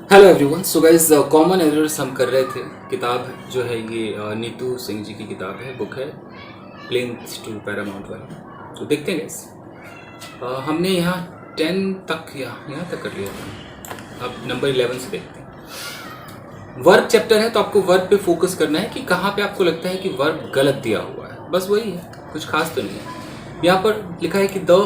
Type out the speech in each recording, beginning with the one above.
Hello everyone. So guys, common errors हम कर रहे थे। किताब जो है ये नीतू सिंह जी की किताब है, बुक है प्लेन्स टू पैरामाउंट वाली। तो देखते हैं गाइस, हमने यहाँ 10 तक यहाँ तक कर लिया था। अब नंबर 11 से देखते हैं। वर्ब चैप्टर है तो आपको वर्ब पे फोकस करना है कि कहाँ पे आपको लगता है कि वर्ब गलत दिया हुआ है, बस वही है, कुछ खास तो नहीं है। यहाँ पर लिखा है कि द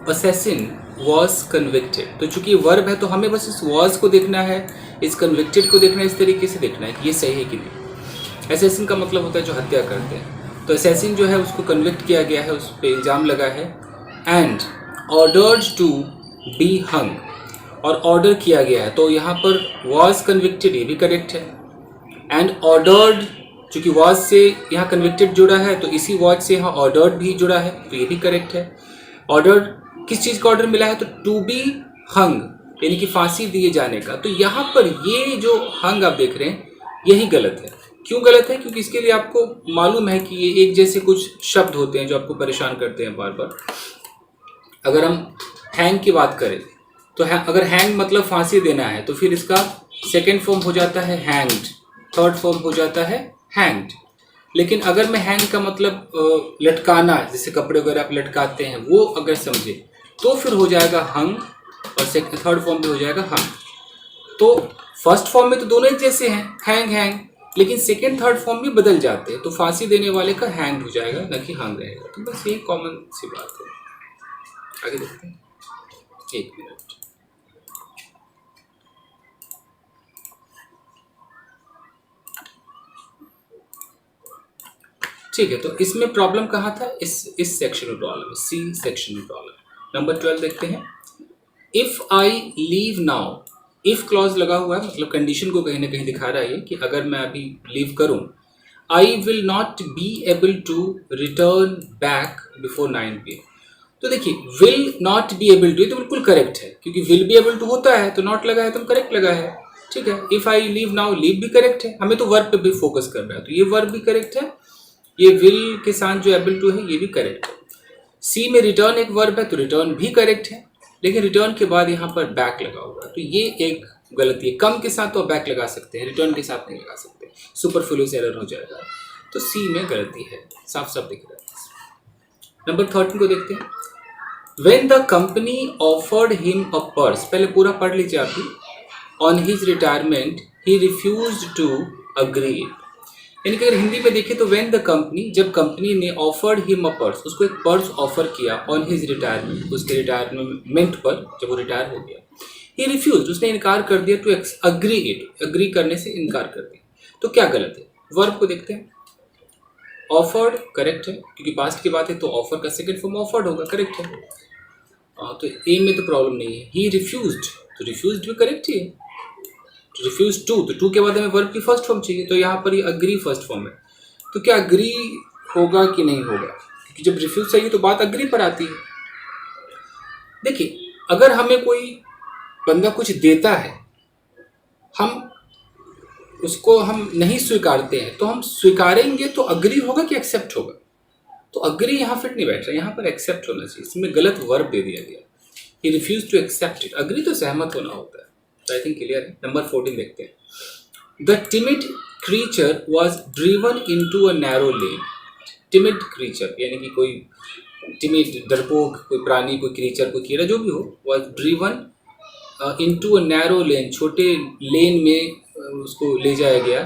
असैसिन वॉज कन्विक्टेड। तो चूंकि वर्ब है तो हमें बस इस वॉज को देखना है, इस कन्विक्टेड को देखना है, इस तरीके से देखना है कि ये सही है कि नहीं। असैसिन का मतलब होता है जो हत्या करते हैं। तो असैसिन जो है उसको कन्विक्ट किया गया है, उस पर इल्ज़ाम लगा है। And ordered to be hung, और ऑर्डर किया गया है। तो यहाँ पर वॉज कन्विक्टेड, ये भी करेक्ट है। एंड ऑर्डर्ड, चूंकि वॉज से यहाँ कन्विक्टेड जुड़ा है तो इसी वॉज से यहाँ ऑर्डर्ड भी जुड़ा है, तो ये भी करेक्ट है। ऑर्डर किस चीज़ का ऑर्डर मिला है? तो टू बी हंग, यानी कि फांसी दिए जाने का। तो यहाँ पर ये जो हंग आप देख रहे हैं यही गलत है। क्यों गलत है? क्योंकि इसके लिए आपको मालूम है कि ये एक जैसे कुछ शब्द होते हैं जो आपको परेशान करते हैं बार बार। अगर हम हैंग की बात करें तो अगर हैंग मतलब फांसी देना है तो फिर इसका सेकेंड फॉर्म हो जाता है हैंग्ड, थर्ड फॉर्म हो जाता है हैंग्ड। लेकिन अगर मैं हैंग का मतलब लटकाना, जैसे कपड़े वगैरह आप लटकाते हैं, वो अगर समझे तो फिर हो जाएगा हंग, और थर्ड फॉर्म भी हो जाएगा हंग। तो फर्स्ट फॉर्म में तो दोनों एक जैसे हैं, हैंग हैंग, लेकिन सेकेंड थर्ड फॉर्म भी बदल जाते हैं। तो फांसी देने वाले का हैंग हो जाएगा, न कि हंग रहेगा। तो बस ये कॉमन सी बात है। आगे देखते हैं, एक मिनट। ठीक है, तो इसमें प्रॉब्लम कहाँ था? इस सेक्शन में प्रॉब्लम है, सी सेक्शन में प्रॉब्लम। नंबर 12 देखते हैं। If I leave now, if clause लगा हुआ है, मतलब कंडीशन को कहीं ना कहीं दिखा रहा है कि अगर मैं अभी लीव करूं, I will not be able to return back before 9 PM। तो देखिए, will not be able to, ये तो बिल्कुल करेक्ट है, क्योंकि विल बी एबल टू होता है तो नॉट लगा है तो करेक्ट लगा है। ठीक है, if I leave now, leave भी करेक्ट है, हमें तो वर्ब पे भी फोकस करना है, तो ये वर्ब भी करेक्ट है। ये विल के साथ जो एबल टू है ये भी करेक्ट है। सी में रिटर्न एक वर्ब है तो रिटर्न भी करेक्ट है, लेकिन रिटर्न के बाद यहाँ पर बैक लगा हुआ है, तो ये एक गलती है। कम के साथ तो बैक लगा सकते हैं, रिटर्न के साथ नहीं लगा सकते, सुपरफ्लूअस एरर हो जाएगा। तो सी में गलती है, साफ साफ दिख रहा है। नंबर 13 को देखते हैं। When the company offered him a purse, पहले पूरा पढ़ लीजिए आप भी। On his retirement, he refused to agree। यानी कि अगर हिंदी में देखें तो when the company, जब कंपनी ने offered him a purse, उसको एक पर्स ऑफर किया on his retirement, उसके रिटायरमेंट पर, जब वो रिटायर हो गया, he refused, उसने इनकार कर दिया to agree it, agree करने से इनकार कर दिया। तो क्या गलत है? वर्ब को देखते हैं। ऑफर्ड करेक्ट है, क्योंकि पास्ट की बात है तो ऑफर का सेकंड फॉर्म ऑफर्ड होगा, करेक्ट है। तो ए में तो प्रॉब्लम नहीं है। ही रिफ्यूज्ड, तो रिफ्यूज्ड भी करेक्ट ही है। रिफ्यूज टू, तो टू के बाद हमें वर्ब की फर्स्ट फॉर्म चाहिए, तो यहाँ पर ये अग्री फर्स्ट फॉर्म है। तो क्या अग्री होगा कि नहीं होगा? क्योंकि जब रिफ्यूज चाहिए तो बात अग्री पर आती है। देखिए, अगर हमें कोई बंदा कुछ देता है, हम उसको हम नहीं स्वीकारते हैं, तो हम स्वीकारेंगे तो अग्री होगा कि एक्सेप्ट होगा? तो अग्री यहाँ फिट नहीं बैठ रहा, यहाँ पर एक्सेप्ट होना चाहिए। इसमें गलत वर्ब दे दिया गया। He refuse to accept it, agree तो सहमत होना होता है। तो आई थिंक क्लियर है। नंबर 14 देखते हैं। The timid creature was driven into a narrow lane. Timid creature यानी कि कोई टिमिड, डरपोक, कोई प्राणी, कोई क्रीचर, कोई कीड़ा, जो भी हो, was driven into a narrow lane, छोटे लेन में उसको ले जाया गया।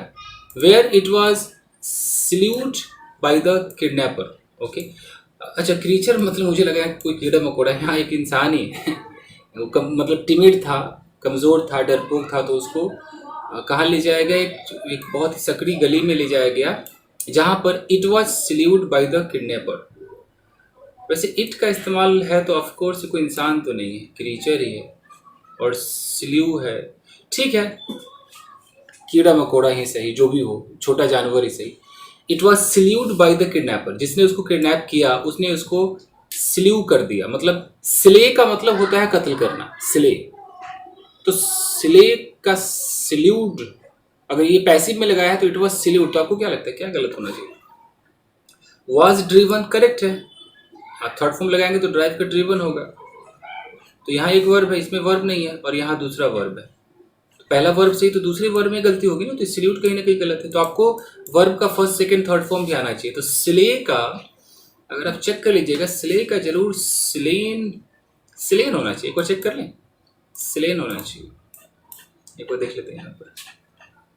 Where it was slewed by the kidnapper. Okay, अच्छा, क्रीचर मतलब मुझे लगा कोई कीड़ा मकोड़ा, यहाँ एक इंसान ही है। वो मतलब टिमिड था, कमज़ोर था, डरपोक था, तो उसको कहाँ ले जाया गया? एक बहुत ही सकड़ी गली में ले जाया गया, जहाँ पर it was slewed by the kidnapper. वैसे इट का इस्तेमाल है तो ऑफकोर्स कोई इंसान तो नहीं है, क्रीचर ही है, और स्ल्यू है, ठीक है, कीड़ा मकोड़ा ही सही, जो भी हो, छोटा जानवर ही सही। It was slewed by the kidnapper, जिसने उसको किडनैप किया उसने उसको स्ल्यू कर दिया। मतलब स्ले का मतलब होता है कत्ल करना, स्ले। तो स्ले का स्ल्यूड, अगर ये पैसिव में लगाया है तो इट वॉज स्ल्यूड, तो आपको क्या लगता है क्या गलत होना चाहिए? वॉज ड्रीवन करेक्ट है, आप थर्ड फॉर्म लगाएंगे तो ड्राइव का ड्रीवन होगा। तो यहाँ एक वर्ब है, इसमें वर्ब नहीं है, और यहाँ दूसरा वर्ब है। पहला वर्ब सही तो दूसरे वर्ब में गलती होगी ना, तो सल्यूट कहीं ना कहीं गलत है। तो आपको वर्ब का फर्स्ट सेकंड थर्ड फॉर्म भी आना चाहिए। तो स्ले का अगर आप चेक कर लीजिएगा, स्ले का जरूर स्लेन स्लेन होना चाहिए। एक बार चेक कर लें, स्लेन होना चाहिए। एक बार देख लेते हैं यहाँ पर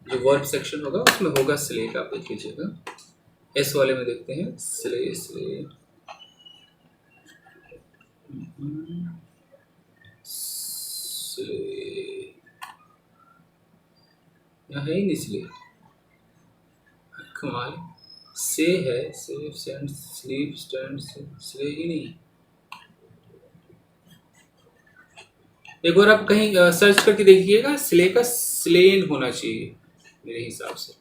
जो वर्ब सेक्शन होगा उसमें होगा स्ले का, आप देख लीजिएगा। एस वाले में देखते हैं, स्ले स्ले स्ले यहाँ है ही नहीं स्ले, कमाल। से है, save stand sleep stand slay ही नहीं। एक बार आप कहीं सर्च करके देखिएगा, स्ले का स्लेन होना चाहिए मेरे हिसाब से।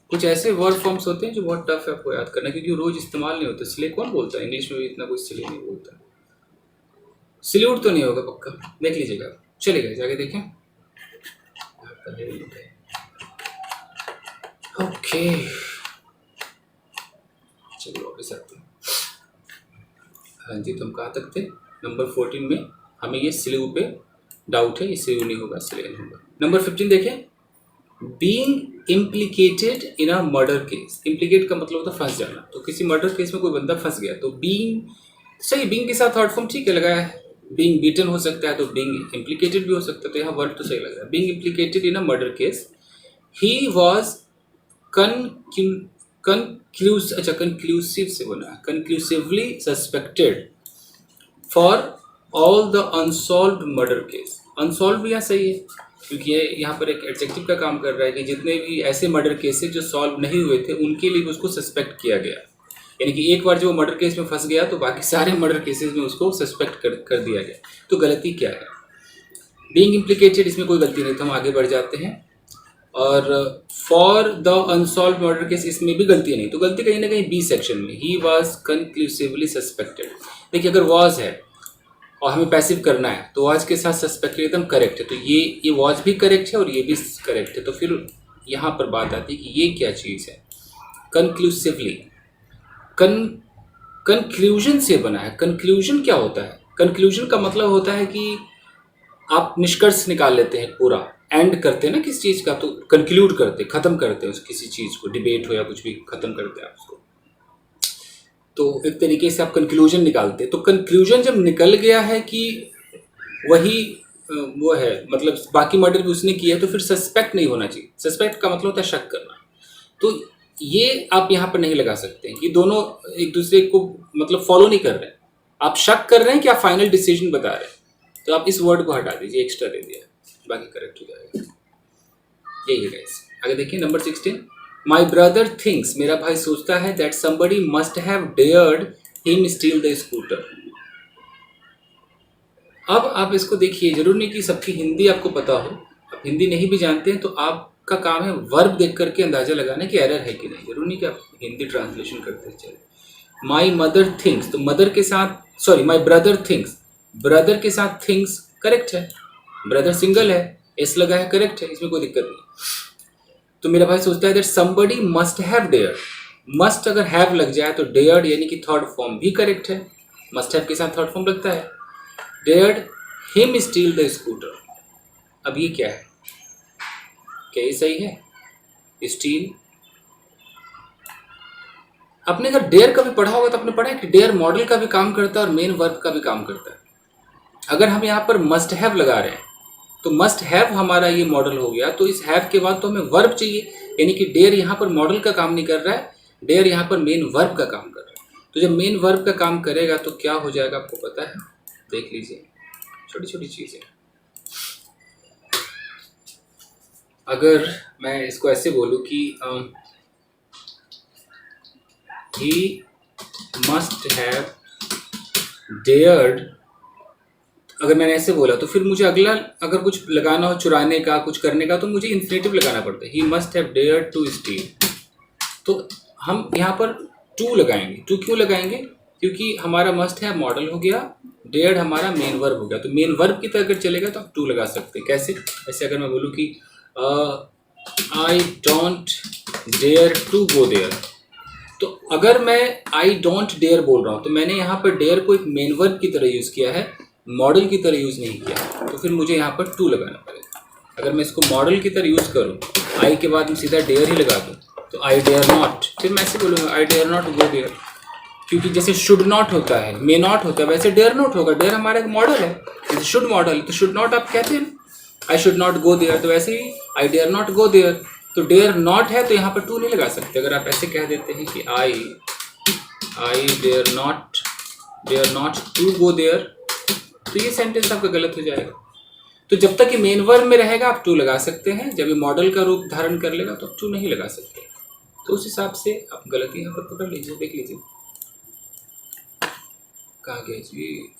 कुछ ऐसे वर्ड फॉर्म्स होते हैं जो बहुत टफ है आपको याद करना, क्योंकि रोज इस्तेमाल नहीं होते। स्ले कौन बोलता है इंग्लिश में भी, इतना कोई स्ले नहीं बोलता। सल्यूट तो नहीं होगा पक्का, देख लीजिएगा। चलिए जाके देखें। ओके चलो वापस आते हैं। हाँ जी, तो हम कहाँ तक थे? नंबर 14 में हमें ये स्लीव पे डाउट है, ये स्लीव नहीं होगा, स्लेन होगा। नंबर 15 देखें, being implicated in a murder case. Implicate का मतलब होता है फंस जाना। तो किसी मर्डर केस में कोई बंदा फंस गया तो बीइंग सही, बीइंग के साथ थर्ड फॉर्म ठीक है लगाया है। बीइंग बीटन हो सकता है तो बीइंग इम्प्लीकेटेड भी हो सकता है, तो यहाँ वर्ड तो सही लग रहा है। Being implicated in a murder case, he was conclusive से बना है, conclusively suspected for all the unsolved murder case. Unsolved भी यहाँ सही है, क्योंकि ये यहाँ पर एक एडजेक्टिव का काम कर रहा है कि जितने भी ऐसे मर्डर केसेस जो सॉल्व नहीं हुए थे उनके लिए उसको सस्पेक्ट किया गया। यानी कि एक बार जो मर्डर केस में फंस गया तो बाकी सारे मर्डर केसेस में उसको सस्पेक्ट कर दिया गया। तो गलती क्या है? बीइंग इम्प्लीकेटेड, इसमें कोई गलती नहीं, तो हम आगे बढ़ जाते हैं। और for the unsolved murder case, इसमें भी गलती नहीं, तो गलती कहीं ना कहीं बी सेक्शन में, ही वॉज कंक्लूसिवली सस्पेक्टेड। देखिए अगर वॉज है और हमें पैसिव करना है तो वॉज के साथ सस्पेक्टेड एकदम करेक्ट है, तो ये वॉज भी करेक्ट है और ये भी करेक्ट है। तो फिर यहाँ पर बात आती है कि ये क्या चीज़ है? कंक्लूसिवली, कंक्लूजन से बना है। कंक्लूजन क्या होता है? कंक्लूजन का मतलब होता है कि आप निष्कर्ष निकाल लेते हैं, पूरा एंड करते हैं ना किसी चीज़ का, तो कंक्लूड करते, खत्म करते हैं उस किसी चीज़ को, डिबेट हो या कुछ भी, खत्म करते हैं आप उसको। तो एक तरीके से आप कंक्लूजन निकालते हैं। तो कंक्लूजन जब निकल गया है कि वही वो है, मतलब बाकी मर्डर भी उसने किया है, तो फिर सस्पेक्ट नहीं होना चाहिए। सस्पेक्ट का मतलब होता है शक करना। तो ये आप यहाँ पर नहीं लगा सकते हैं, ये दोनों एक दूसरे को मतलब फॉलो नहीं कर रहे हैं। आप शक कर रहे हैं कि आप फाइनल डिसीजन बता रहे हैं, तो आप इस वर्ड को हटा दीजिए, एक्स्ट्रा दे दिया, बाकी करेक्ट हो जाएगा। यही है गाइस। आगे देखिए नंबर 16, माई ब्रदर थिंक्स, मेरा भाई सोचता है, that somebody must have dared him steal the scooter. अब आप इसको देखिए, जरूर नहीं कि सबकी हिंदी आपको पता हो, आप हिंदी नहीं भी जानते हैं तो आपका काम है वर्ब देख करके अंदाजा लगाना कि एरर है कि नहीं। जरूर नहीं कि आप हिंदी ट्रांसलेशन करते चले। माई मदर थिंक्स, तो मदर के साथ, sorry my brother thinks, brother के साथ थिंग्स करेक्ट है, ब्रदर सिंगल है, एस लगा है, करेक्ट है, इसमें कोई दिक्कत नहीं। तो मेरा भाई सोचता है that somebody must have dare, must अगर हैव लग जाए तो डेयर्ड यानी कि थर्ड फॉर्म भी करेक्ट है, मस्ट हैव के साथ थर्ड फॉर्म लगता है। Dared him steal the scooter, अब ये क्या है? क्या ये सही है? स्टील, आपने अगर डेयर का भी पढ़ा होगा तो आपने पढ़ा है कि डेयर मॉडल का भी काम करता है और मेन वर्ब का भी काम करता है। अगर हम यहाँ पर मस्ट हैव लगा रहे हैं तो मस्ट हैव हमारा ये मॉडल हो गया, तो इस हैव के बाद तो हमें वर्ब चाहिए, यानी कि डेयर यहाँ पर मॉडल का काम नहीं कर रहा है, डेयर यहाँ पर मेन वर्ब का काम कर रहा है। तो जब मेन वर्ब का काम करेगा तो क्या हो जाएगा आपको पता है? देख लीजिए, छोटी छोटी चीज़ें। अगर मैं इसको ऐसे बोलूँ कि he must have dared, अगर मैंने ऐसे बोला तो फिर मुझे अगला अगर कुछ लगाना हो, चुराने का, कुछ करने का, तो मुझे इन्फिनेटिव लगाना पड़ता है। he must have dared to steal, तो हम यहाँ पर टू लगाएंगे। टू क्यों लगाएंगे? क्योंकि हमारा मस्ट है मॉडल हो गया, डेयर्ड हमारा मेन वर्ब हो गया, तो मेन वर्ब की तरह अगर चलेगा तो आप टू लगा सकते हैं। कैसे? ऐसे अगर मैं बोलूँ कि I don't dare to go there, तो अगर मैं आई डोंट डेयर बोल रहा हूँ तो मैंने यहाँ पर डेयर को एक मेन वर्ब की तरह यूज़ किया है, मॉडल की तरह यूज़ नहीं किया, तो फिर मुझे यहाँ पर टू लगाना पड़ेगा। अगर मैं इसको मॉडल की तरह यूज़ करूँ, आई के बाद मैं सीधा डेयर ही लगा दूँ, तो आई डेयर नॉट, फिर मैं ऐसे बोलूँगा I dare not go there, क्योंकि जैसे शुड नॉट होता है, मे नॉट होता है, वैसे डेयर नॉट होगा। डेयर हमारा एक मॉडल है, जैसे शुड मॉडल, तो शुड नॉट आप कहते हैं I should not go there, तो वैसे ही I dare not go there. तो डेयर नॉट है तो यहाँ पर टू नहीं लगा सकते। अगर आप ऐसे कह देते हैं कि I dare not to go there, तो ये सेंटेंस आपका गलत हो जाएगा। तो जब तक ये मेन वर्ब में रहेगा आप टू लगा सकते हैं, जब ये मॉडल का रूप धारण कर लेगा तो आप टू नहीं लगा सकते। तो उस हिसाब से आप गलती यहाँ पर पकड़ लीजिए, देख लीजिए कहाँ गया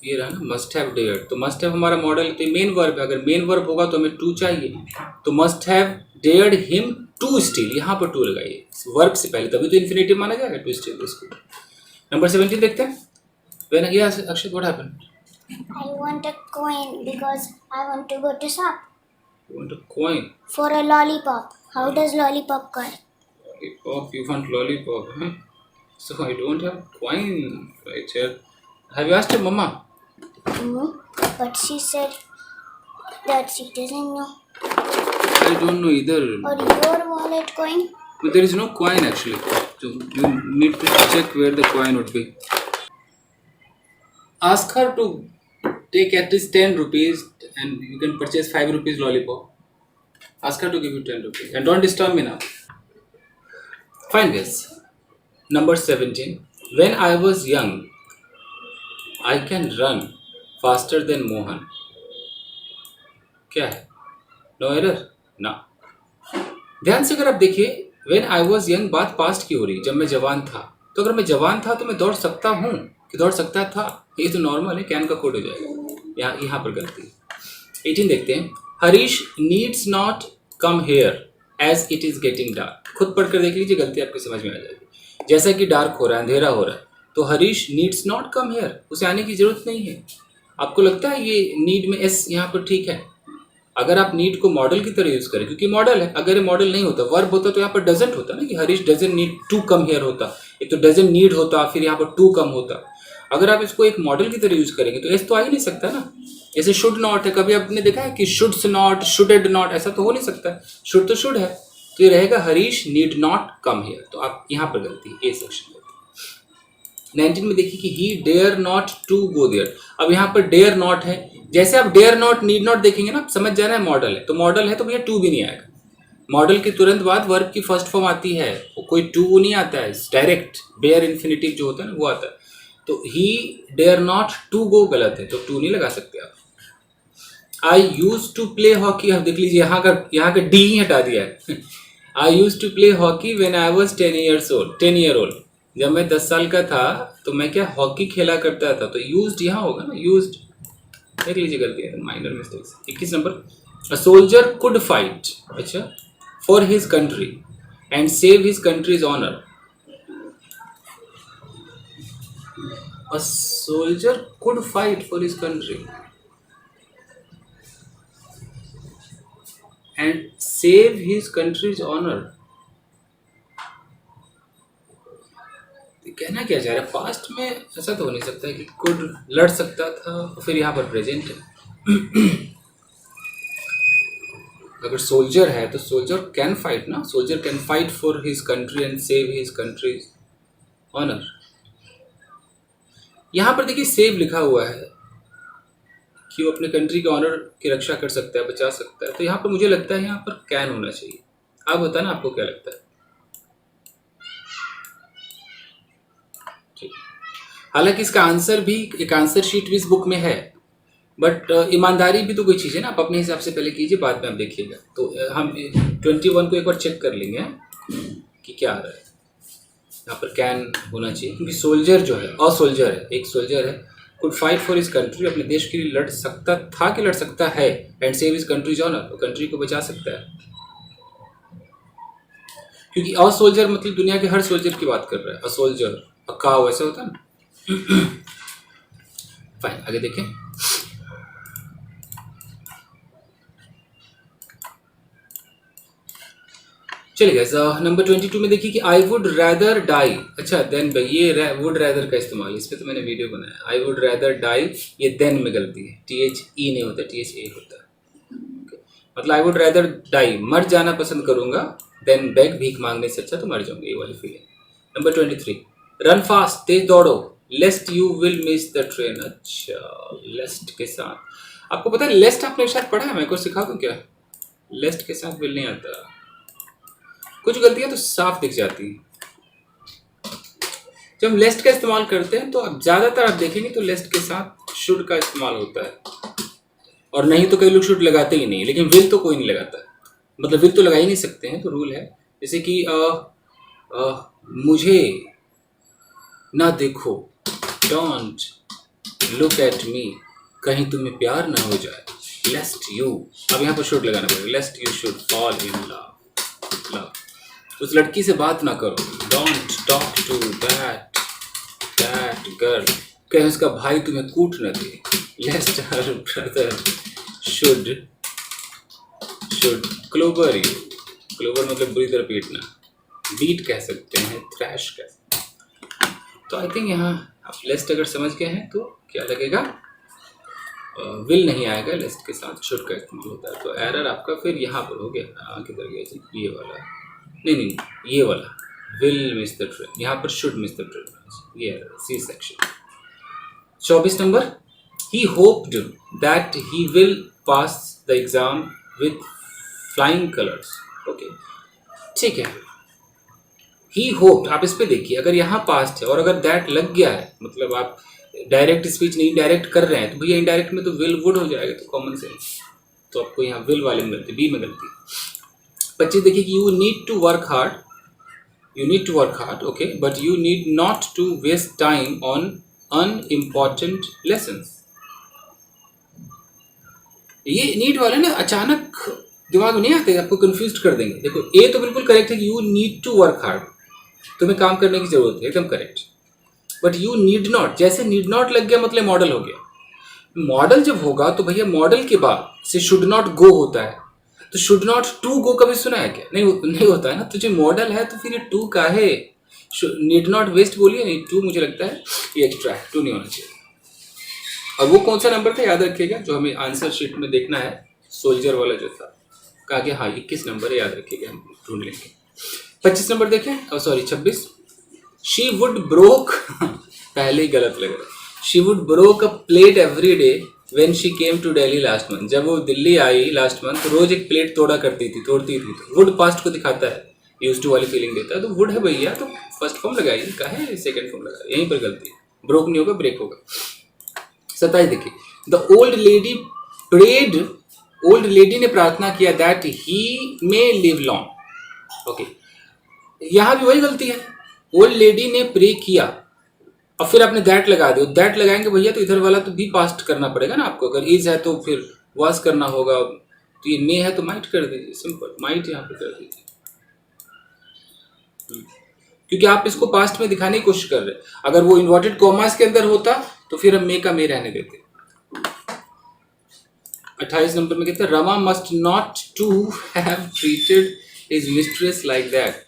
ये रहा ना, मस्ट हैव डेयर्ड। तो मस्ट हैव हमारा मॉडल, तो मेन वर्ब है, अगर मेन वर्ब होगा तो हमें टू चाहिए, तो must have dared him to steal, यहाँ पर टू लगाइए वर्ब से पहले, तभी तो इन्फिनेटिव माना जाएगा टू स्टील उसको। नंबर 17 देखते हैं। When yes, Akshat, what happened? I want a coin because I want to go to shop. You want a coin? For a lollipop. How does lollipop go? Lollipop, you want lollipop, huh? So I don't have coin right here. Have you asked your mama? No, but she said that she doesn't know. I don't know either. Or your wallet coin? But there is no coin actually. So you need to check where the coin would be. Ask her to take at least 10 rupees and you can purchase 5 rupees lollipop. Ask her to give you 10 rupees and don't disturb me now. Fine guys. Number 17. When I was young, I can run faster than Mohan. क्या है? No error? ना. ध्यान से अगर आप देखिए, when I was young बात past की हो रही, जब मैं जवान था। तो अगर मैं जवान था तो मैं दौड़ सकता हूँ कि दौड़ सकता था, ये तो नॉर्मल है, कैन का कोड हो जाएगा। यहाँ पर गलती। 18 देखते हैं। Harish needs not come here as it is getting dark. खुद पढ़कर देख लीजिए, गलती आपको समझ में आ जाएगी। जैसा कि डार्क हो रहा है, अंधेरा हो रहा है, तो Harish needs not come hair, उसे आने की जरूरत नहीं है। आपको लगता है ये नीड में एस यहाँ पर ठीक है? अगर आप नीड को मॉडल की तरह यूज करें, क्योंकि मॉडल है, अगर ये मॉडल नहीं होता, वर्ब होता, तो यहाँ पर डजंट होता ना, कि Harish doesn't need to come here होता, ये तो डजंट नीड होता, फिर यहाँ पर टू कम होता। अगर आप इसको एक मॉडल की तरह यूज करेंगे तो एस तो आ ही नहीं सकता ना। जैसे शुड नॉट है, कभी आपने देखा है कि शुड्स नॉट, शुडेड नॉट, ऐसा तो हो नहीं सकता। शुड तो शुड है, तो ये रहेगा Harish need not come hair. तो आप यहाँ पर गलती, ए सेक्शन गलती। 19 में देखिए कि he dare not to go there. अब यहाँ पर डेयर नॉट है, जैसे आप डेयर नॉट, नीड नॉट देखेंगे ना, समझ जाना है मॉडल है, तो मॉडल है तो भैया टू भी नहीं आएगा। मॉडल के तुरंत बाद वर्ब की फर्स्ट फॉर्म आती है, कोई टू नहीं आता है, डायरेक्ट बेयर इन्फिनिटिव जो होता है ना वो आता है। तो he dare not to go गलत है, तो टू नहीं लगा सकते आप। I use to play hockey, अब देख लीजिए यहाँ का डी ही हटा दिया है। I use to play hockey when I was 10 year old. जब मैं 10 साल का था तो मैं क्या हॉकी खेला करता था, तो यूज्ड यहाँ होगा ना, यूज्ड। देख लीजिए गलती है, minor mistakes. 21 number. A soldier could fight, अच्छा, for his country and save his country's honour. A soldier could fight for his country and save his country's honor. कहना क्या चाह रहा है? पास्ट में ऐसा तो हो नहीं सकता है कि कुड लड़ सकता था, फिर यहाँ पर प्रेजेंट है। अगर सोल्जर है तो सोल्जर कैन फाइट ना, soldier can fight for his country and save his country's honour. यहाँ पर देखिए सेव लिखा हुआ है कि वो अपने कंट्री के ऑनर की रक्षा कर सकता है, बचा सकता है, तो यहाँ पर मुझे लगता है यहाँ पर कैन होना चाहिए। आप बताना आपको क्या लगता है। ठीक, हालांकि इसका आंसर भी एक आंसर शीट भी इस बुक में है, बट ईमानदारी भी तो कोई चीज़ है ना, आप अपने हिसाब से पहले कीजिए, बाद में आप देखिएगा। तो हम 21 को एक बार चेक कर लेंगे कि क्या आ रहा है। यहाँ पर कैन होना चाहिए, क्योंकि सोल्जर जो है, सोल्जर है, एक सोल्जर है, could fight for his country, अपने देश के लिए लड़ सकता था कि लड़ सकता है, and save his country's honour, तो कंट्री को बचा सकता है। क्योंकि अ सोल्जर मतलब दुनिया के हर सोल्जर की बात कर रहा है, अ सोल्जर, अ काउ ऐसा होता है ना। फाइन, आगे देखें। चलिए नंबर 22 में देखिए कि आई वुड रैदर डाई, अच्छा देन, ये वुड रैदर का इस्तेमाल, इस पर तो मैंने वीडियो बनाया। आई वुड रैदर डाई, ये देन में गलती है, THE नहीं होता, THA होता है। मतलब आई वुड रैदर डाई, मर जाना पसंद करूंगा, देन बेग, भीख मांगने से अच्छा तो मर जाऊंगा, ये वाली फीलिंग। नंबर 23, रन फास्ट, तेज दौड़ो, लेस्ट you will miss the train. अच्छा, लेस्ट के साथ आपको पता है, लेस्ट आपने शायद पढ़ा है, मैं को सिखा दूं क्या? लेस्ट के साथ विल नहीं आता, कुछ गलतियां तो साफ दिख जाती हैं जब हम लेस्ट का इस्तेमाल करते हैं। तो अब ज्यादातर आप देखेंगे तो लेस्ट के साथ शुड का इस्तेमाल होता है, और नहीं तो कई लोग शुड लगाते ही नहीं, लेकिन विल तो कोई नहीं लगाता, मतलब विल तो लगा ही नहीं सकते हैं, तो रूल है। जैसे कि मुझे ना देखो, डोंट लुक एट मी, कहीं तुम्हें प्यार ना हो जाए, लेस्ट यू, अब यहाँ पर शुड लगाना पड़ेगा, lest you should fall in love, उस लड़की से बात ना करो, don't talk to that girl, कहीं उसका भाई तुम्हें कूट न दे, lest her brother should clobber you, clobber मतलब बुरी तरह पीटना, बीट कह सकते हैं, थ्रैश कह सकते हैं। तो आई थिंक यहाँ आप लेस्ट अगर समझ गए हैं तो क्या लगेगा, विल नहीं आएगा, लेस्ट के साथ शुड का इस्तेमाल होता है। तो एरर आपका फिर यहाँ पर हो गया, किधर गया जी, ये वाला, नहीं, ये वाला, विल मिस द ट्रेन, यहाँ पर शुड मिस द ट्रेन, ये error, C section. 24 number, he hoped that he will pass the exam with flying colours. Okay, ठीक है, ही होप्ड, आप इस पे देखिए, अगर यहाँ पास्ट है और अगर दैट लग गया है, मतलब आप डायरेक्ट स्पीच नहीं डायरेक्ट कर रहे हैं, तो भैया इनडायरेक्ट में तो विल वुड हो जाएगा, तो कॉमन सेंस, तो आपको यहाँ विल वाले में गलती, बी में गलती। 25 देखिए कि you need to work hard, okay, but you need not to waste time on unimportant lessons. ये नीड वाले ना अचानक दिमाग में नहीं आते, आपको कंफ्यूज कर देंगे। देखो, ए तो बिल्कुल करेक्ट है कि you need to work hard, तुम्हें काम करने की जरूरत है, एकदम correct, but you need not, जैसे नीड नॉट लग गया मतलब मॉडल हो गया। मॉडल जब होगा तो भैया मॉडल के बाद से शुड नॉट गो होता है, तो शुड नॉट टू गो कभी सुना है क्या? नहीं होता है ना, तो जो मॉडल है तो फिर ये टू का है, नीड नॉट वेस्ट बोलिए नहीं, टू मुझे लगता है ये एक्स्ट्रा है, टू नहीं होना चाहिए। और वो कौन सा नंबर था याद रखिएगा, जो हमें आंसर शीट में देखना है, सोल्जर वाला जो था, कहा कि हाँ 21 नंबर है, याद रखिएगा, हम ढूंढ लेंगे। 25 नंबर देखें, सॉरी 26, शी वुड ब्रोक पहले ही गलत लग रहा है, she would broke a plate every day when she came to Delhi last month. जब वो दिल्ली आई लास्ट मंथ, तो रोज एक प्लेट तोड़ती थी। तो वुड पास्ट को दिखाता है, यूज्ड टू वाली फीलिंग देता है, तो वुड है भैया, तो फर्स्ट फॉर्म लगाइए, का है सेकंड फॉर्म लगाइए, यहीं पर गलती है, ब्रोक नहीं होगा, ब्रेक होगा। 27 देखिए, द ओल्ड लेडी ने प्रार्थना किया that he may live long. Okay, यहाँ भी वही गलती है, ओल्ड लेडी ने प्रे किया और फिर आपने दैट लगा दो, दैट लगाएंगे भैया तो इधर वाला तो भी पास्ट करना पड़ेगा ना आपको, अगर इज है तो फिर वाज करना होगा, तो ये मे है तो माइट कर दीजिए, सिंपल, माइट यहाँ पे कर दीजिए, क्योंकि आप इसको पास्ट में दिखाने की कोशिश कर रहे हैं। अगर वो इन्वर्टेड कॉमास के अंदर होता तो फिर हम मे का मे रहने देते। 28 नंबर में कहते हैं, Rama must not to have treated his mistress like that.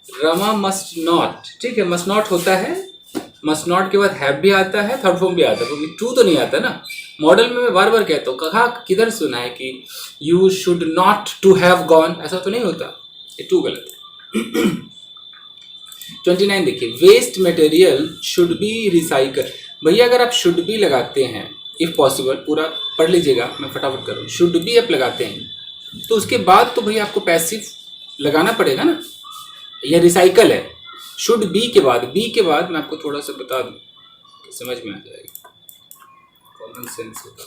Rama must not, ठीक है, मस्ट नॉट होता है, मस्ट नॉट के बाद हैव भी आता है, थर्ड फॉर्म भी आता है, क्योंकि टू तो नहीं आता ना। मॉडल में मैं बार बार कहता हूँ, कहा किधर सुना है कि you should not to have gone, ऐसा तो नहीं होता, ये टू गलत है। 29 देखिए, waste material should be recycle. भैया अगर आप शुड बी लगाते हैं, इफ पॉसिबल, पूरा पढ़ लीजिएगा, मैं फटाफट कर रहा हूँ, शुड बी आप लगाते हैं तो उसके बाद तो भैया आपको पैसिव लगाना पड़ेगा ना, यह रिसाइकल है, शुड बी के बाद मैं आपको थोड़ा सा बता दूं कि समझ में आ जाएगा, कॉमन सेंस होगा।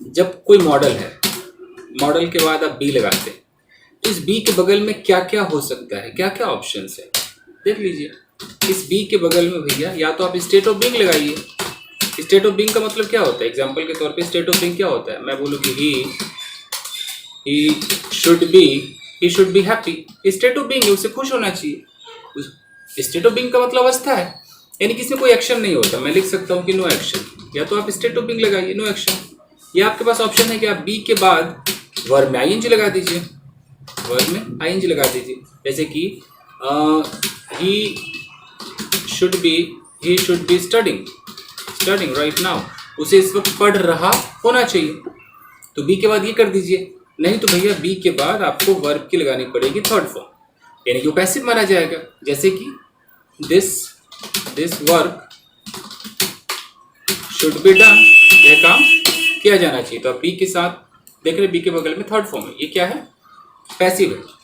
जब कोई मॉडल है, मॉडल के बाद आप बी लगाते हैं, तो इस बी के बगल में क्या क्या हो सकता है, क्या क्या ऑप्शंस है, देख लीजिए। इस बी के बगल में भैया या तो आप स्टेट ऑफ बीइंग लगाइए। स्टेट ऑफ बीइंग का मतलब क्या होता है, एग्जांपल के तौर पे स्टेट ऑफ बीइंग क्या होता है, मैं बोलूँ कि he should be happy, state of being है, उससे खुश होना चाहिए। स्टेट ऑफ बीइंग का मतलब अवस्था है, यानी कि इसमें कोई एक्शन नहीं होता। मैं लिख सकता हूँ कि नो एक्शन, या तो आप स्टेट ऑफ बीइंग लगाइए, नो एक्शन, या आपके पास ऑप्शन है कि आप बी के बाद वर्ब में आईएनजी लगा दीजिए, वर्ब में आईएनजी लगा दीजिए, जैसे कि he should be studying right now, उसे इस वक्त पढ़ रहा होना चाहिए। तो बी के बाद ये कर दीजिए, नहीं तो भैया बी के बाद आपको वर्ब की लगानी पड़ेगी थर्ड फॉर्म, यानी कि वो पैसिव माना जाएगा। जैसे कि this work should be done, यह काम किया जाना चाहिए। तो अब बी के साथ देख रहे, बी के बगल में थर्ड फॉर्म है, ये क्या है, पैसिव है।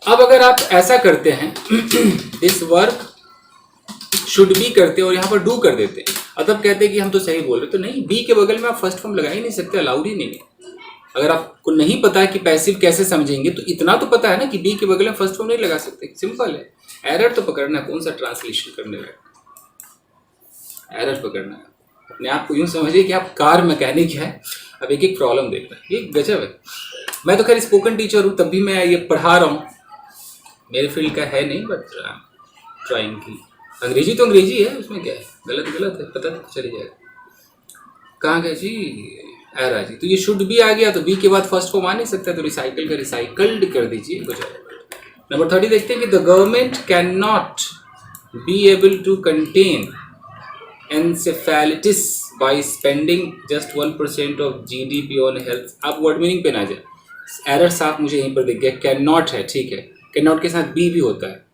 अब अगर आप ऐसा करते हैं दिस वर्क शुड बी करते और यहाँ पर डू कर देते और तब कहते हैं कि हम तो सही बोल रहे, तो नहीं, बी के बगल में आप फर्स्ट फॉर्म लगा ही नहीं सकते, अलाउड ही नहीं है। अगर आपको नहीं पता है कि पैसिव कैसे समझेंगे, तो इतना तो पता है ना कि बी के बगल में फर्स्ट फॉर्म नहीं लगा सकते, सिंपल है। एरर तो पकड़ना है, कौन सा ट्रांसलेशन करने लगा, एरर पकड़ना है। अपने आप को यूं समझिए कि आप कार मैकेनिक है, अब एक एक प्रॉब्लम देख रहे हैं, ये गजब है। मैं तो खैर स्पोकन टीचर हूँ, तब भी मैं ये पढ़ा रहा हूँ, मेरे फील्ड का है नहीं, बट ट्राइंग की। अंग्रेजी तो अंग्रेजी है, उसमें क्या है, गलत गलत है, पता तो चली जाएगा। कहाँ गए जी, एरा जी, तो ये शुड बी आ गया, तो बी के बाद फर्स्ट फॉर्म आ नहीं सकता, तो रिसाइकल का रिसाइकल्ड कर दीजिए, गुजरात। नंबर 30 देखते हैं कि the government can not be able to contain encephalitis by spending just 1% of GDP on health. आप वर्ड मीनिंग पे ना जाए, एरर साफ मुझे यहीं पर दिख गया, कैन नॉट है, ठीक है, कैन नॉट के साथ बी भी होता है,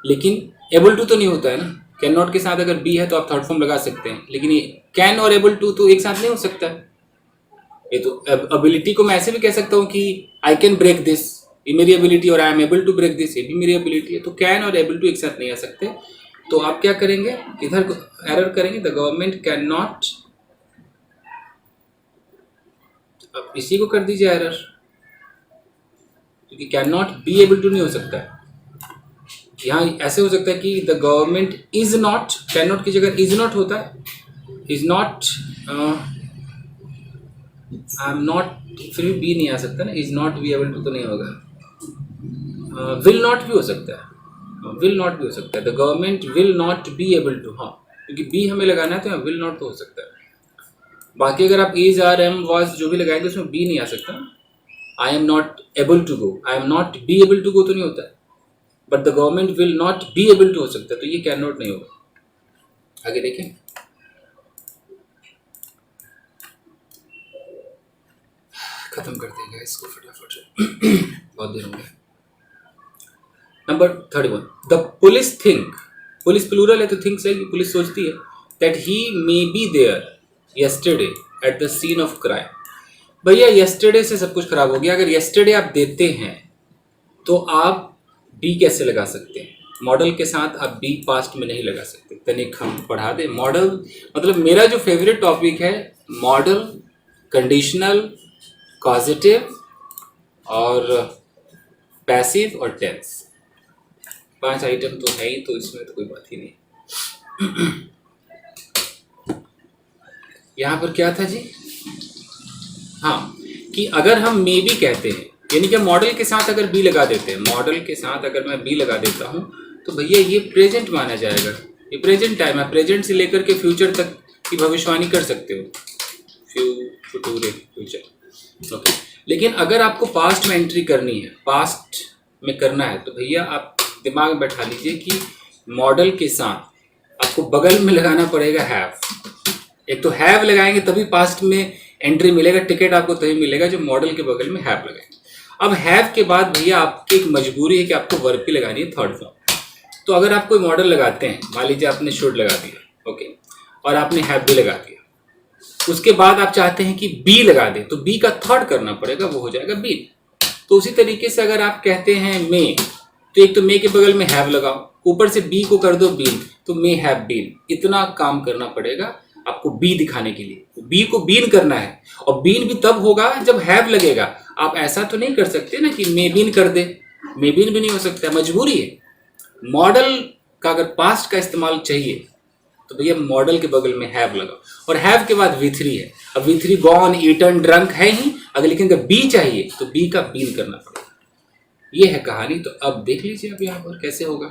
लेकिन एबल टू तो नहीं होता है ना। कैन नॉट के साथ अगर बी है तो आप थर्ड फॉर्म लगा सकते हैं, लेकिन ये कैन और एबल टू तो एक साथ नहीं हो सकता है। ये तो एबिलिटी को मैं ऐसे भी कह सकता हूँ कि आई कैन ब्रेक दिस, ये मेरी एबिलिटी, और I am able to break this, ये भी मेरी एबिलिटी है। तो कैन और एबल टू एक साथ नहीं आ सकते, तो आप क्या करेंगे, इधर एरर करेंगे, द गवर्नमेंट कैन नॉट, अब इसी को कर दीजिए एरर, क्योंकि can not be able to नहीं हो सकता है। यहाँ ऐसे हो सकता है कि the government is not, can not की जगह इज नॉट होता है, is not, I am not, फिर भी बी नहीं आ सकता ना, is not be able to तो नहीं होगा। विल नॉट भी हो सकता है, विल नॉट भी हो सकता है, the government will not be able to, हाँ, क्योंकि बी हमें लगाना है तो विल नॉट तो हो सकता है। बाकी अगर आप इज आर एम वॉज जो भी लगाएंगे उसमें बी नहीं आ सकता। I am not able to go, I am not be able to go तो नहीं होता है, but the government will not be able to हो सकता है, तो ये कैन नॉट नहीं होगा। आगे देखें, खत्म कर देगा इसको फटाफट से बहुत देर हो गया। Number 31, the police think, police plural है तो थिंक सही, पुलिस सोचती है, that he may be there yesterday at the scene of crime. भैया यस्टरडे से सब कुछ खराब हो गया, अगर यस्टरडे आप देते हैं तो आप बी कैसे लगा सकते हैं, मॉडल के साथ आप बी पास्ट में नहीं लगा सकते। तनिक हम पढ़ा दें, मॉडल मतलब मेरा जो फेवरेट टॉपिक है, मॉडल, कंडीशनल, कॉजेटिव और पैसिव और टेंस, 5 आइटम तो है ही, तो इसमें तो कोई बात ही नहीं। यहाँ पर क्या था जी, हाँ, कि अगर हम मे बी कहते हैं, यानी कि मॉडल के साथ अगर बी लगा देते हैं, मॉडल के साथ अगर मैं बी लगा देता हूँ तो भैया ये प्रेजेंट माना जाएगा, ये प्रेजेंट टाइम है, प्रेजेंट से लेकर के फ्यूचर तक की भविष्यवाणी कर सकते हो, फ्यूचर, ओके। लेकिन अगर आपको पास्ट में एंट्री करनी है, पास्ट में करना है, तो भैया आप दिमाग में बैठा लीजिए कि मॉडल के साथ आपको बगल में लगाना पड़ेगा हैव। एक तो हैव लगाएंगे तभी पास्ट में एंट्री मिलेगा, टिकट आपको तभी मिलेगा जो मॉडल के बगल में हैव लगाएंगे। अब हैव के बाद भैया आपकी एक मजबूरी है कि आपको वर्ब की लगानी है थर्ड फॉर्म। तो अगर आप कोई मॉडल लगाते हैं, मान लीजिए आपने शुड लगा दिया, ओके, और आपने हैव भी लगा दिया, उसके बाद आप चाहते हैं कि बी लगा दें, तो बी का थर्ड करना पड़ेगा, वो हो जाएगा बी। तो उसी तरीके से अगर आप कहते हैं मे, तो एक तो मे के बगल में हैव लगाओ, ऊपर से बी को कर दो बीन, तो मे हैव बीन। इतना काम करना पड़ेगा आपको बी दिखाने के लिए, बी को बीन करना है, और बीन भी तब होगा जब हैव लगेगा। आप ऐसा तो नहीं कर सकते ना कि मे बीन कर दे, मे बीन भी नहीं हो सकता, मजबूरी है। मॉडल का अगर पास्ट का इस्तेमाल चाहिए तो भैया मॉडल के बगल में हैव लगाओ, और हैव के बाद V3 है। अब V3 गॉन, ईटन, ड्रंक है ही, अगर लेकिन अगर बी चाहिए तो बी का बीन करना पड़ेगा। ये है कहानी। तो अब देख लीजिए अब यहाँ पर कैसे होगा।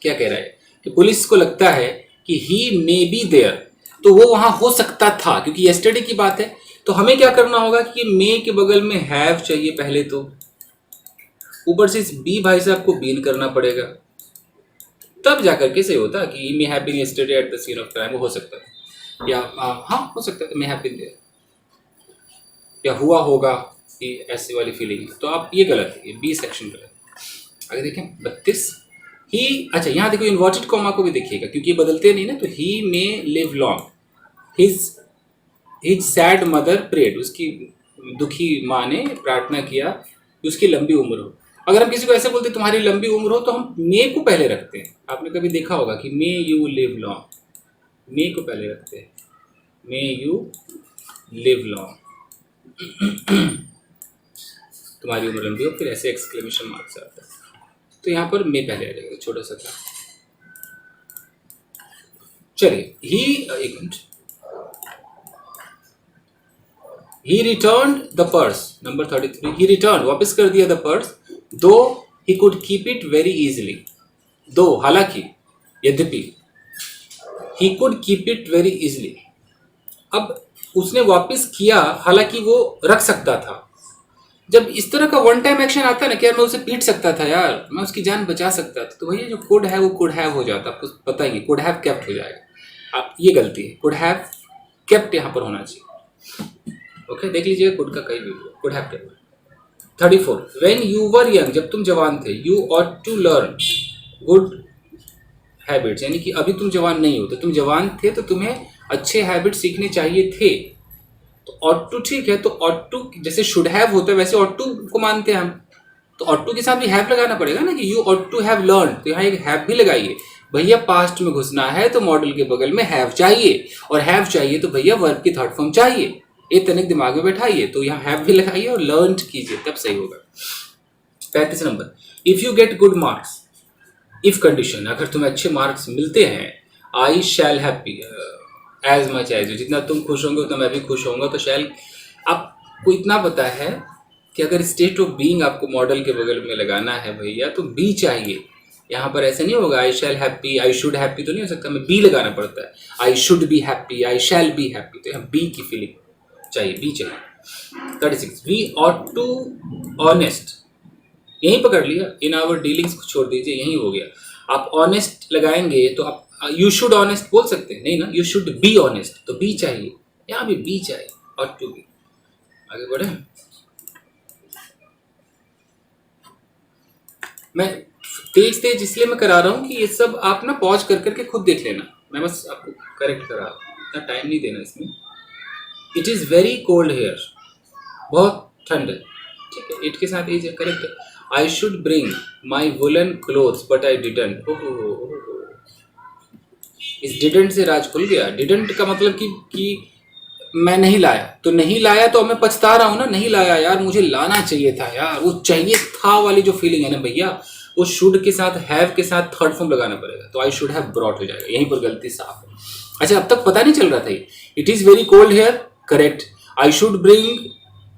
क्या कह रहा है कि पुलिस को लगता है कि ही मे बी देयर, तो वो वहां हो सकता था, क्योंकि यस्टरडे की बात है। तो हमें क्या करना होगा कि मे के बगल में हैव चाहिए पहले, तो ऊपर से इस बी भाई साहब को बीन करना पड़ेगा, तब जाकर के सही होता कि he may have been yesterday at the scene of crime, वो हो सकता है। या हाँ हो सकता है मे हैव बीन देयर, या हुआ होगा, ये ऐसी वाली फीलिंग है। तो आप ये गलत है, ये बी सेक्शन गलत है। आगे देखें 32 ही, अच्छा यहाँ देखो इन्वर्टेड कॉमा को भी देखिएगा क्योंकि ये बदलते नहीं ना, तो he may live long, his sad mother prayed, उसकी दुखी माँ ने प्रार्थना किया कि उसकी लंबी उम्र हो। अगर हम किसी को ऐसे बोलते तुम्हारी लंबी उम्र हो तो हम मे को पहले रखते हैं। आपने कभी देखा होगा कि मे यू लिव लॉन्ग, मे को पहले रखते हैं, मे यू लिव लॉन्ग, तुम्हारी उम्र लंबी हो, फिर ऐसे एक्सक्लेमेशन मार्क से आता है। तो यहाँ पर मे पहले आ जाएगा, छोटा सा था। चलिए ही, एक minute, he return the purse, number 33, he return, वापस कर दिया द पर्स, दो he could keep it very easily, दो हालांकि, यद्यपि, he could keep it very easily. अब उसने वापस किया हालांकि वो रख सकता था। जब इस तरह का वन टाइम एक्शन आता है ना कि यार मैं उसे पीट सकता था, यार मैं उसकी जान बचा सकता था, तो भैया जो कुड है वो कुड हैव हो जाता, आपको पता ही, कुड हैव केप्ट हो जाएगा। आप ये गलती है, कुड हैव केप्ट यहाँ पर होना चाहिए। ओके देख लीजिए कुड का कई भी could have kept. 34 when you were young, जब तुम जवान थे, you ought to learn good habits, यानी कि अभी तुम जवान नहीं हो, तो तुम जवान थे तो तुम्हें अच्छे हैबिट सीखने चाहिए थे। तो ऑट टू ठीक है, तो ऑट टू जैसे शुड हैव होता है वैसे ऑट टू को मानते हैं हम, तो ऑट टू के साथ भी हैव लगाना पड़ेगा ना कि you ought to have learn, तो यहाँ एक हैव भी लगाइए। भैया पास्ट में घुसना है तो मॉडल के बगल में हैव चाहिए, और हैव चाहिए तो भैया वर्ब की थर्ड फॉर्म चाहिए। ये तनिक दिमाग में बैठाइए, तो यहाँ हैव भी लगाइए और लर्न कीजिए, तब सही होगा। 35 number, if you get good marks, if condition, अगर तुम्हें अच्छे मार्क्स मिलते हैं, I shall happy as much as you, जितना तुम खुश होंगे उतना मैं भी खुश होऊंगा। तो शैल, आपको इतना पता है कि अगर स्टेट ऑफ बीइंग आपको मॉडल के बगल में लगाना है भैया तो बी चाहिए। यहाँ पर ऐसे नहीं होगा आई shall happy, I should happy तो नहीं हो सकता, हमें बी लगाना पड़ता है। I should be happy, I shall be happy, तो यहाँ बी की फीलिंग चाहिए, बी चाहिए। 36 वी ऑट टू ऑनेस्ट, यहीं पकड़ लिया, इन आवर डीलिंग्स को छोड़ दीजिए, यहीं हो गया। आप ऑनेस्ट लगाएंगे तो आप यू शुड ऑनेस्ट बोल सकते हैं, नहीं ना, यू शुड बी ऑनेस्ट, तो बी चाहिए, यहाँ भी बी चाहिए, ऑट टू बी। आगे बढ़े, मैं तेज तेज इसलिए मैं करा रहा हूँ कि ये सब आप ना पॉज कर करके खुद देख लेना, मैं बस आपको करेक्ट करा रहा हूँ, इतना टाइम नहीं देना इसमें। It is very cold here, बहुत ठंड है, ठीक है, इट के साथ ये करेक्ट है। आई should bring my woollen clothes but I didn't, इस डिडंट से राज खुल गया। डिडंट का मतलब कि मैं नहीं लाया, तो नहीं लाया तो मैं पछता रहा हूँ ना, नहीं लाया यार, मुझे लाना चाहिए था यार, वो चाहिए था वाली जो फीलिंग है ना भैया, वो शुड के साथ हैव के साथ थर्ड फॉर्म लगाना पड़ेगा, तो आई शुड हैव ब्रॉट हो जाएगा, यहीं पर गलती साफ है। अच्छा अब तक पता नहीं चल रहा था ये, it is very cold here correct, I should bring,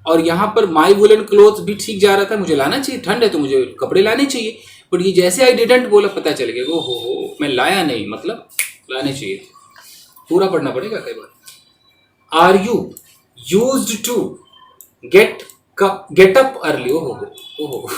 और यहाँ पर माई वुलन क्लोथ्स भी ठीक जा रहा था, मुझे लाना चाहिए, ठंड है तो मुझे कपड़े लाने चाहिए, बट ये जैसे आई डिडंट बोला पता चल गया, वो हो मैं लाया नहीं, मतलब लाने चाहिए थे। पूरा पढ़ना पड़ेगा कई बार। Are you used to get up early, ओहो,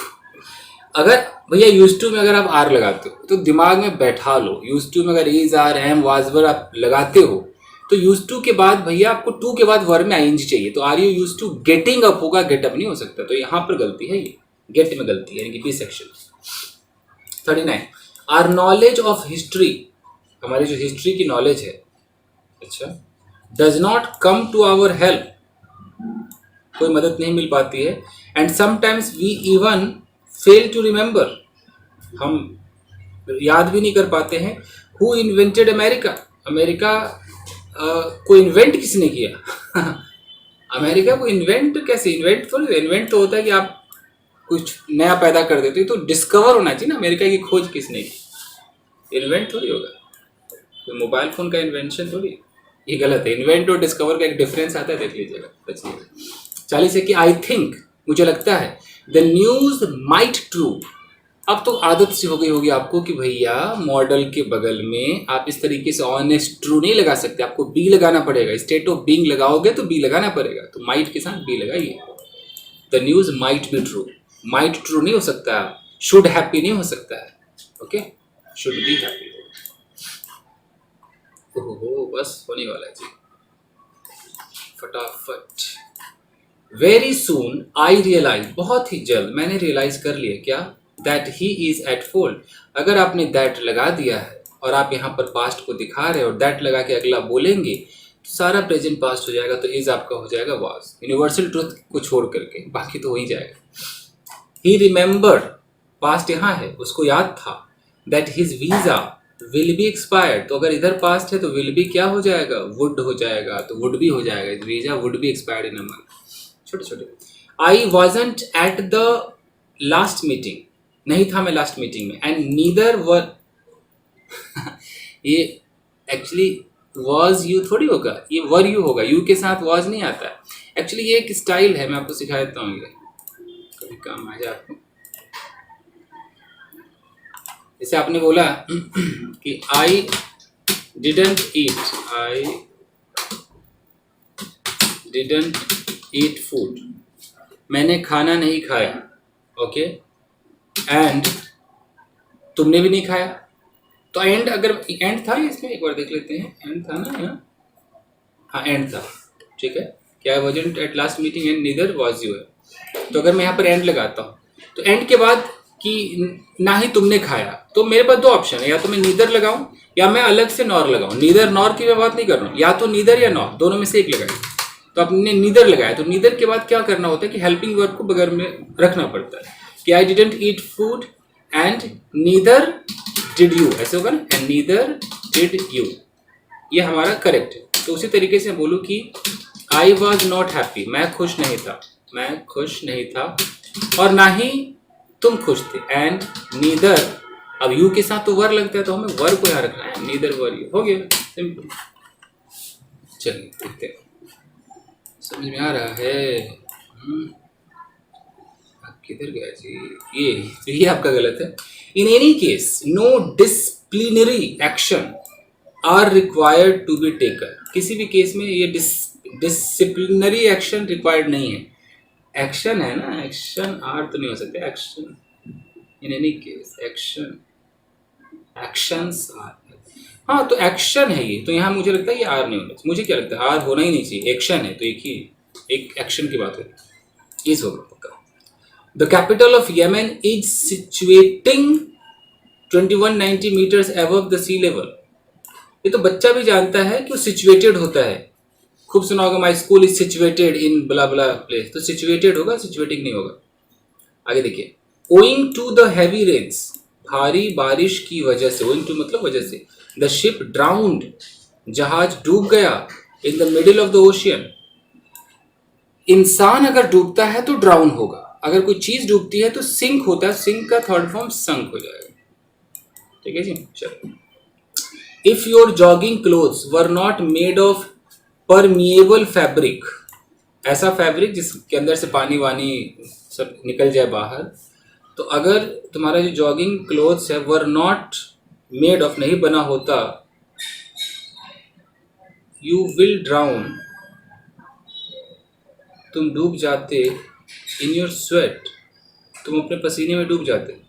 अगर भैया यूज टू में अगर आप आर लगाते हो तो दिमाग में बैठा लो, यूज टू में अगर is are am was were आप लगाते हो तो यूज टू के बाद भैया आपको टू के बाद वर्ब में आईएनजी चाहिए, तो are you use to getting up होगा, गेट अप नहीं हो सकता, तो यहाँ पर गलती है, ये गेट में गलती है, यानी कि B section. 39 our knowledge of history, हमारी जो हिस्ट्री की नॉलेज है, अच्छा, does not come to our help, कोई मदद नहीं मिल पाती है, and sometimes we even fail to remember, हम याद भी नहीं कर पाते हैं। हु इन्वेंटेड अमेरिका, अमेरिका को इन्वेंट किसने किया अमेरिका को इन्वेंट कैसे, इन्वेंट थोड़ी, इन्वेंट तो होता है कि आप कुछ नया पैदा कर देते हो, तो डिस्कवर होना चाहिए ना, अमेरिका की खोज किसने की, इन्वेंट थोड़ी होगा, तो मोबाइल फोन का इन्वेंशन थोड़ी, ये गलत है। इन्वेंट और डिस्कवर का एक डिफरेंस आता है, देख लीजिएगा, बचिएगा। 40 है कि आई थिंक, मुझे लगता है, द न्यूज माइट ट्रू, अब तो आदत सी हो गई होगी आपको कि भैया मॉडल के बगल में आप इस तरीके से ऑनेस्ट ट्रू नहीं लगा सकते, आपको बी लगाना पड़ेगा, स्टेट ऑफ बीइंग लगाओगे तो बी लगाना पड़ेगा, तो माइट के साथ बी लगाइए। The news might be true, might true नहीं हो सकता, शुड हैप्पी नहीं हो सकता है, ओके, शुड बी हैप्पी। ओहो, बस होने वाला है जी, फटाफट। वेरी सून आई रियलाइज, बहुत ही जल्द मैंने रियलाइज कर लिया क्या, that he is at fault. अगर आपने दैट लगा दिया है और आप यहाँ पर पास्ट को दिखा रहे हैं और दैट लगा के अगला बोलेंगे तो सारा प्रेजेंट पास्ट हो जाएगा, तो इज आपका हो जाएगा वाज, यूनिवर्सल ट्रुथ को छोड़ करके, बाकी तो हो ही जाएगा। ही रिमेंबर्ड, पास्ट यहाँ है, उसको याद था, that his visa will be expired, तो अगर इधर पास्ट है तो विल बी क्या हो जाएगा, वुड हो जाएगा, तो वुड भी हो जाएगा, visa would be expired in a month. छोटे छोटे। आई wasn't at the last meeting, नहीं था मैं लास्ट मीटिंग में, एंड नीदर वर ये एक्चुअली वॉज यू थोड़ी होगा, ये वर यू होगा, यू के साथ वॉज नहीं आता है। एक्चुअली ये एक स्टाइल है, मैं आपको सिखा देता हूँ, ये कभी काम आ जाए आपको। जैसे आपने बोला कि आई डिडंट ईट फूड, मैंने खाना नहीं खाया, ओके, एंड तुमने भी नहीं खाया, तो एंड, अगर एंड था इसमें, एक बार देख लेते हैं, एंड था ना यहाँ, हाँ एंड था, ठीक है, क्या wasn't at last meeting and neither was you है, तो अगर मैं यहाँ पर एंड लगाता हूँ तो एंड के बाद कि ना ही तुमने खाया, तो मेरे पास दो ऑप्शन है, या तो मैं नीदर लगाऊं या मैं अलग से नॉर लगाऊं। नीदर नॉर की मैं बात नहीं कर रहा हूँ, या तो नीदर या नॉर, दोनों में से एक लगाए, तो आपने नीदर लगाया, तो नीदर के बाद क्या करना होता है कि हेल्पिंग वर्ब को बगैर में रखना पड़ता है, कि I didn't eat food and neither did you, ऐसे होगा ना, एंड नीदर डिड यू, ये हमारा करेक्ट है। तो उसी तरीके से बोलूँ कि आई वॉज नॉट हैप्पी, मैं खुश नहीं था, और ना ही तुम खुश थे, एंड नीदर, अब यू के साथ तो वर लगता है, तो हमें वर को यहाँ रखना है, नीदर वर यू, हो गया सिंपल। चलिए देखते हैं, समझ में आ रहा है? किधर गया जी, ये आपका गलत है। In any case no disciplinary action are required to be taken, किसी भी केस में ये डिसिप्लिनरी एक्शन रिक्वायर्ड नहीं है, एक्शन है ना, एक्शन आर तो नहीं हो सकता, action in any case, actions are, हाँ तो एक्शन है ये, तो यहाँ मुझे लगता है ये आर नहीं होना चाहिए, मुझे क्या लगता है आर होना ही नहीं चाहिए, एक्शन है तो एक एक्शन की बात है, इस होगा पक्का। The capital of Yemen is situating 2190 metres above the sea level, ये तो बच्चा भी जानता है कि वो सिचुएटेड होता है, खूब सुना होगा, my school is situated in blah blah place, तो सिचुएटेड होगा, सिचुएटिंग नहीं होगा। आगे देखिए, owing to the heavy rains, भारी बारिश की वजह से, ओइंग टू मतलब वजह से, द शिप ड्राउंड, जहाज डूब गया, in the middle of the ocean, इंसान अगर डूबता है तो ड्राउन होगा, अगर कोई चीज डूबती है तो सिंक होता है, सिंक का थर्ड फॉर्म संक हो जाएगा, ठीक है जी। चलो, if your jogging clothes were not made of permeable fabric, ऐसा फैब्रिक जिसके अंदर से पानी वानी सब निकल जाए बाहर, तो अगर तुम्हारा जो जॉगिंग क्लोथ्स है वर नॉट मेड ऑफ, नहीं बना होता, यू विल ड्राउन, तुम डूब जाते, इन योर स्वेट, तुम अपने पसीने में डूब जाते।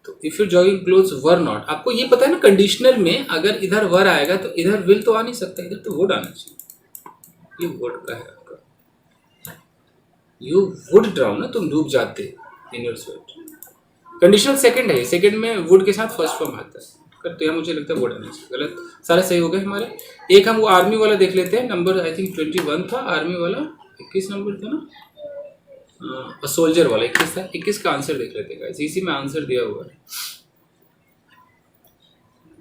तो if your jogging clothes were not, आपको ये पता है ना कंडीशनल में अगर इधर वर आएगा तो इधर विल तो आ नहीं सकता, इधर तो वुड आना चाहिए, ये वुड का है आपका, यू वुड ड्राउन ना, तुम डूब जाते in your sweat, conditional second है, सेकंड में वुड के साथ फर्स्ट फॉर्म आता है, तो यह मुझे लगता है वुड आना चाहिए, गलत, सारे सही हो गए हमारे। एक हम वो आर्मी वाला देख लेते हैं, नंबर आई थिंक 21 था, आर्मी वाला 21 नंबर था ना, सोल्जर वाला 21 था, 21 का आंसर देख लेते हैं गाइस, इसी में आंसर दिया हुआ है।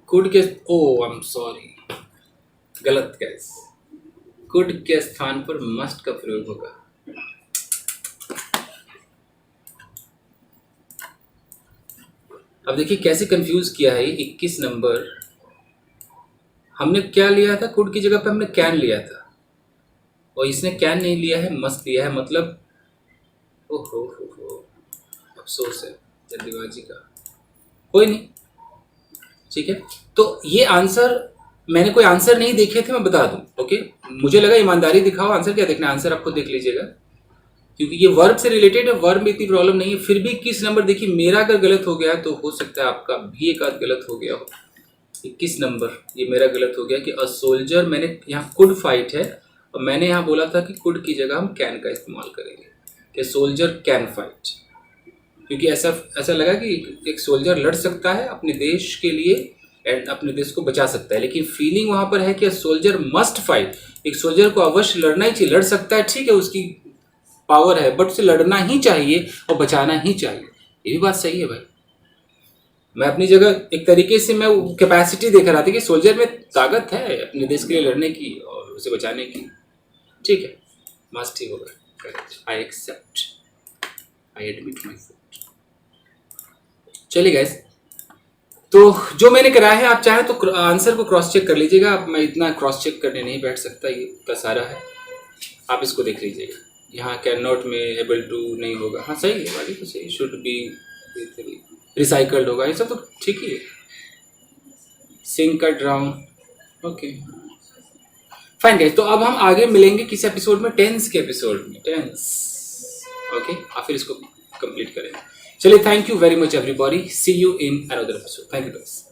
कुड के, ओ आई एम सॉरी, गलत गाइस, कुड के स्थान पर मस्ट का प्रयोग होगा। अब देखिए कैसे कंफ्यूज किया है, 21 नंबर हमने क्या लिया था, कुड की जगह पे हमने कैन लिया था, और इसने कैन नहीं लिया है, मस्ट लिया है, मतलब ओहो अफसोस है जल्दीबाजी का, कोई नहीं, ठीक है। तो ये आंसर, मैंने कोई आंसर नहीं देखे थे, मैं बता दूं, ओके, मुझे लगा ईमानदारी दिखाओ, आंसर क्या देखना है, आंसर आपको देख लीजिएगा, क्योंकि ये वर्ब से रिलेटेड है, वर्ब में इतनी प्रॉब्लम नहीं है, फिर भी 21 नंबर देखिए, मेरा अगर गलत हो गया तो हो सकता है आपका भी एक आध गलत हो गया हो, 21 नंबर, ये मेरा गलत हो गया कि अ सोल्जर, मैंने यहाँ कुड फाइट है और मैंने यहाँ बोला था कि कुड की जगह हम कैन का इस्तेमाल करेंगे कि सोल्जर कैन फाइट, क्योंकि ऐसा ऐसा लगा कि एक सोल्जर लड़ सकता है अपने देश के लिए एंड अपने देश को बचा सकता है, लेकिन फीलिंग वहाँ पर है कि सोल्जर मस्ट फाइट, एक सोल्जर को अवश्य लड़ना ही चाहिए। लड़ सकता है, ठीक है, उसकी पावर है, बट उसे लड़ना ही चाहिए और बचाना ही चाहिए। ये भी बात सही है भाई। मैं अपनी जगह एक तरीके से मैं कैपेसिटी देख रहा था कि सोल्जर में ताकत है अपने देश के लिए लड़ने की और उसे बचाने की। ठीक है, मस्ट ही होगा, correct, I accept, I admit my fault. चलिए गाइस, तो जो मैंने कराया है, आप चाहें तो आंसर को क्रॉस चेक कर लीजिएगा। अब मैं इतना क्रॉस चेक करने नहीं बैठ सकता, ये इतना सारा है, आप इसको देख लीजिएगा। यहाँ कैन नॉट में एबल टू नहीं होगा, हाँ सही है वाली तो सही, शुड बी रिसाइकल्ड होगा, ये सब तो ठीक ही है। सिंक का ड्राउन, ओके फाइन गाइस। तो अब हम आगे मिलेंगे किस एपिसोड में, टेंस के एपिसोड में, टेंस, ओके, आप फिर इसको कंप्लीट करेंगे। चलिए, thank you very much everybody, see you in another episode, thank you guys.